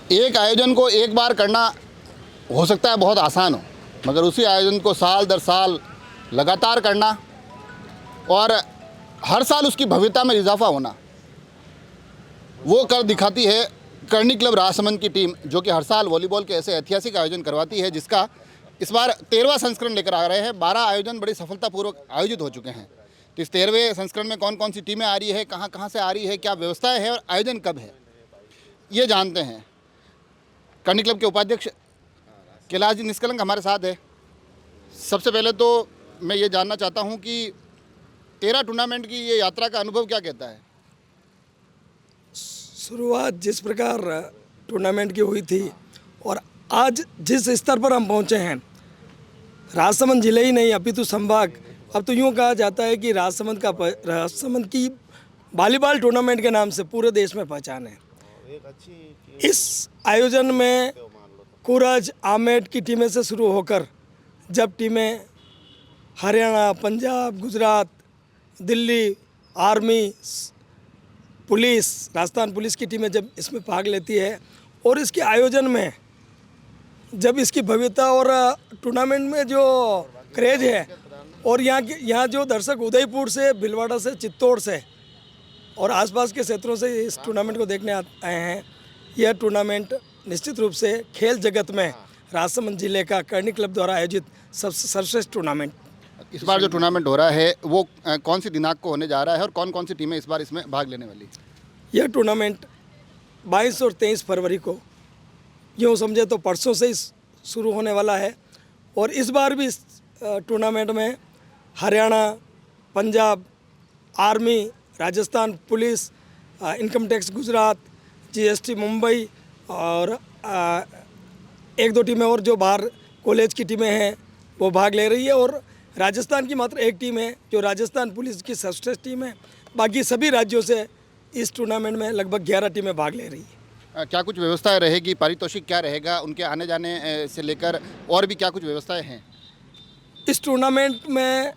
एक आयोजन को एक बार करना हो सकता है बहुत आसान हो, मगर उसी आयोजन को साल दर साल लगातार करना और हर साल उसकी भव्यता में इजाफा होना, वो कर दिखाती है करनी क्लब राजसमंद की टीम, जो कि हर साल वॉलीबॉल के ऐसे ऐतिहासिक आयोजन करवाती है, जिसका इस बार 13वां संस्करण लेकर आ रहे हैं। 12 आयोजन बड़ी सफलतापूर्वक आयोजित हो चुके हैं। तो इस 13वें संस्करण में कौन कौन सी टीमें आ रही है, कहाँ कहाँ से आ रही है, क्या व्यवस्थाएं हैं और आयोजन कब है, ये जानते हैं। करनी क्लब के उपाध्यक्ष कैलाश जी निष्कलंक हमारे साथ है। सबसे पहले तो मैं ये जानना चाहता हूँ कि 13 टूर्नामेंट की ये यात्रा का अनुभव क्या कहता है? शुरुआत जिस प्रकार टूर्नामेंट की हुई थी और आज जिस स्तर पर हम पहुंचे हैं, राजसमंद जिले ही नहीं अपितु संभाग, अब तो यूँ कहा जाता है कि राजसमंद की वॉलीबॉल टूर्नामेंट के नाम से पूरे देश में पहचान है। इस आयोजन में कूरज आमेट की टीमें से शुरू होकर जब टीमें Haryana, Punjab, Gujarat, Delhi, army, police, Rajasthan police की टीमें जब इसमें भाग लेती है और इसके आयोजन में जब इसकी भव्यता और टूर्नामेंट में जो क्रेज है और यहाँ जो दर्शक उदयपुर से, भीलवाड़ा से, चित्तौड़ से और आसपास के क्षेत्रों से इस टूर्नामेंट को देखने आए हैं, यह टूर्नामेंट निश्चित रूप से खेल जगत में राजसमंद जिले का करनी क्लब द्वारा आयोजित सबसे सर्वश्रेष्ठ टूर्नामेंट। इस बार जो टूर्नामेंट हो रहा है वो कौन सी दिनांक को होने जा रहा है और कौन कौन सी टीमें इस बार इसमें भाग लेने वाली? यह टूर्नामेंट 22 और 23 फरवरी को, यूँ समझे तो परसों से ही शुरू होने वाला है। और इस बार भी इस टूर्नामेंट में Haryana, Punjab, army, Rajasthan police, income tax Gujarat, GST Mumbai और एक दो टीमें और जो बाहर कॉलेज की टीमें हैं वो भाग ले रही है। और राजस्थान की मात्र एक टीम है जो राजस्थान पुलिस की सर्वश्रेष्ठ टीम है। बाकी सभी राज्यों से इस टूर्नामेंट में लगभग 11 टीमें भाग ले रही है। क्या कुछ व्यवस्थाएं रहेगी, पारितोषिक क्या रहेगा, उनके आने जाने से लेकर और भी क्या कुछ व्यवस्थाएं हैं? इस टूर्नामेंट में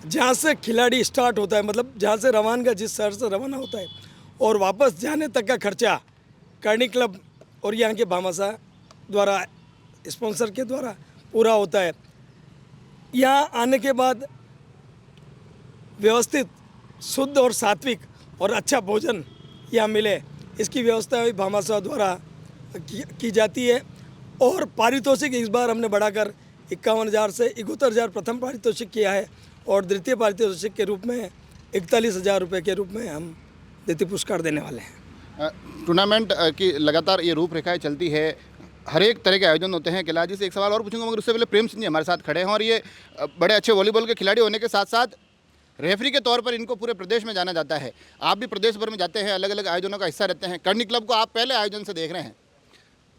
जहाँ से खिलाड़ी स्टार्ट होता है, मतलब जहाँ से रवानगा जिस शहर से रवाना होता है और वापस जाने तक का खर्चा करनी क्लब और यहाँ के भामाशाह द्वारा, स्पॉन्सर के द्वारा पूरा होता है। यहाँ आने के बाद व्यवस्थित, शुद्ध और सात्विक और अच्छा भोजन यहाँ मिले, इसकी व्यवस्था भी भामाशाह द्वारा की जाती है। और पारितोषिक इस बार हमने बढ़ाकर 51,000 से 71,000 प्रथम पारितोषिक किया है और द्वितीय पारितोषिक के रूप में 41,000 रुपये के रूप में हम द्वितीय पुरस्कार देने वाले हैं। टूर्नामेंट की लगातार ये रूपरेखाएं चलती है, हर एक तरह के आयोजन होते हैं। कैलाश जी से एक सवाल और पूछूंगा, मगर उससे पहले प्रेम सिंह जी हमारे साथ खड़े हैं और ये बड़े अच्छे वॉलीबॉल के खिलाड़ी होने के साथ साथ रेफरी के तौर पर इनको पूरे प्रदेश में जाना जाता है। आप भी प्रदेश भर में जाते हैं, अलग अलग आयोजनों का हिस्सा रहते हैं। करनी क्लब को आप पहले आयोजन से देख रहे हैं,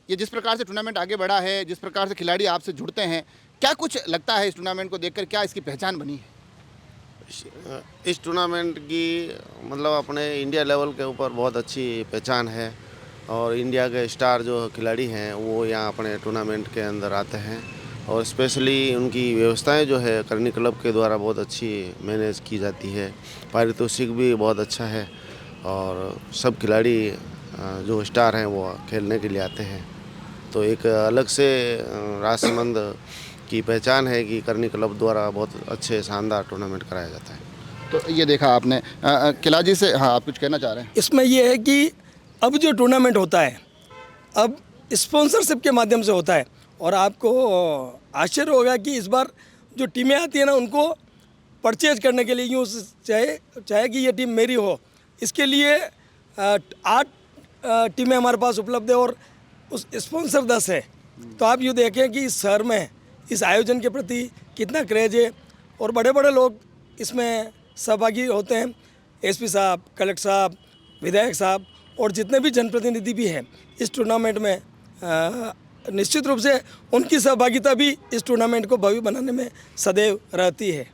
ये जिस प्रकार से टूर्नामेंट आगे बढ़ा है, जिस प्रकार से खिलाड़ी आपसे जुड़ते हैं, क्या कुछ लगता है इस टूर्नामेंट को देखकर, क्या इसकी पहचान बनी है? इस टूर्नामेंट की मतलब अपने इंडिया लेवल के ऊपर बहुत अच्छी पहचान है और इंडिया के स्टार जो खिलाड़ी हैं वो यहाँ अपने टूर्नामेंट के अंदर आते हैं और स्पेशली उनकी व्यवस्थाएं जो है करनी क्लब के द्वारा बहुत अच्छी मैनेज की जाती है। पारितोषिक भी बहुत अच्छा है और सब खिलाड़ी जो स्टार हैं वो खेलने के लिए आते हैं। तो एक अलग से राजसमंद की पहचान है कि करनी क्लब द्वारा बहुत अच्छे शानदार टूर्नामेंट कराया जाता है। तो ये देखा आपने। कैलाश जी से, हाँ, आप कुछ कहना चाह रहे हैं? इसमें यह है कि अब जो टूर्नामेंट होता है अब स्पॉन्सरशिप के माध्यम से होता है और आपको आश्चर्य होगा कि इस बार जो टीमें आती हैं ना, उनको परचेज करने के लिए यूँ चाहे कि ये टीम मेरी हो, इसके लिए 8 टीमें हमारे पास उपलब्ध है और उस स्पॉन्सर 10 है। तो आप यूँ देखें कि इस शहर में इस आयोजन के प्रति कितना क्रेज है और बड़े बड़े लोग इसमें सहभागी होते हैं। एसपी साहब, कलेक्टर साहब, विधायक साहब और जितने भी जनप्रतिनिधि भी हैं इस टूर्नामेंट में, निश्चित रूप से उनकी सहभागिता भी इस टूर्नामेंट को भव्य बनाने में सदैव रहती है।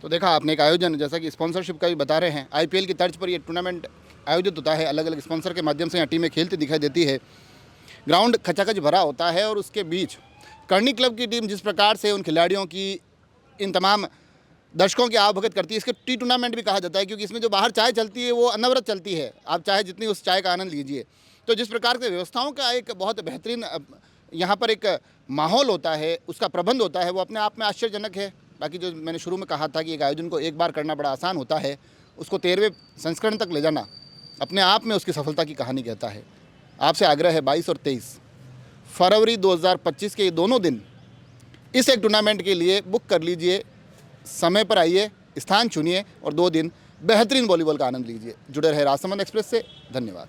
तो देखा आपने एक आयोजन, जैसा कि स्पॉन्सरशिप का भी बता रहे हैं, आईपीएल की तर्ज पर ये टूर्नामेंट आयोजित होता है, अलग अलग स्पॉन्सर के माध्यम से यहाँ टीमें खेलती दिखाई देती है। ग्राउंड खचाखच भरा होता है और उसके बीच करनी क्लब की टीम जिस प्रकार से उन खिलाड़ियों की, इन तमाम दर्शकों की आवभगत करती है, इसके टी टूर्नामेंट भी कहा जाता है, क्योंकि इसमें जो बाहर चाय चलती है वो अनवरत चलती है। आप चाहे जितनी उस चाय का आनंद लीजिए, तो जिस प्रकार से व्यवस्थाओं का एक बहुत बेहतरीन यहाँ पर एक माहौल होता है, उसका प्रबंध होता है, वो अपने आप में आश्चर्यजनक है। बाकी जो मैंने शुरू में कहा था कि एक आयोजन को एक बार करना बड़ा आसान होता है, उसको 13वें संस्करण तक ले जाना अपने आप में उसकी सफलता की कहानी कहता है। आपसे आग्रह है 22 और 23 फरवरी 2025 के ये दोनों दिन इस एक टूर्नामेंट के लिए बुक कर लीजिए, समय पर आइए, स्थान चुनिए और 2 दिन बेहतरीन वॉलीबॉल का आनंद लीजिए। जुड़े रहे राजसमंद एक्सप्रेस से। धन्यवाद।